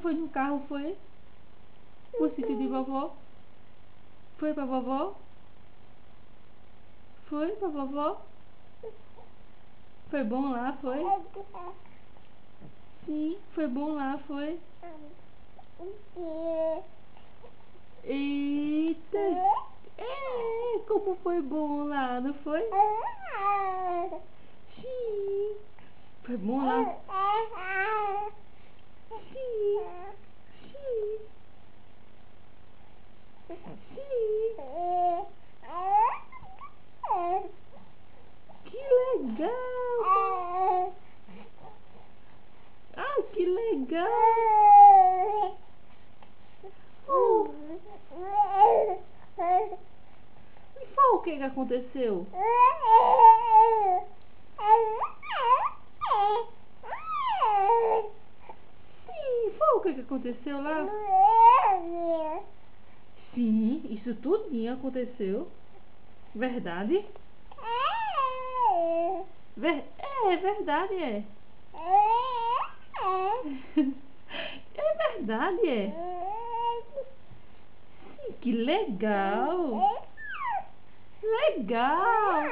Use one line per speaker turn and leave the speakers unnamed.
foi no carro, foi? O sítio de vovó? Foi pra vovó? Foi pra vovó? Foi bom lá, foi? Sim, foi bom lá, foi? Eita! Como foi bom lá, não foi? Sim! Foi bom lá? Sim! Sim! Sim! Que legal! Ah, que legal! E foi o que aconteceu? Sim, foi o que aconteceu lá? Sim, isso tudinho aconteceu. Verdade? É verdade, é. É verdade, é. Sim, que legal. Legal.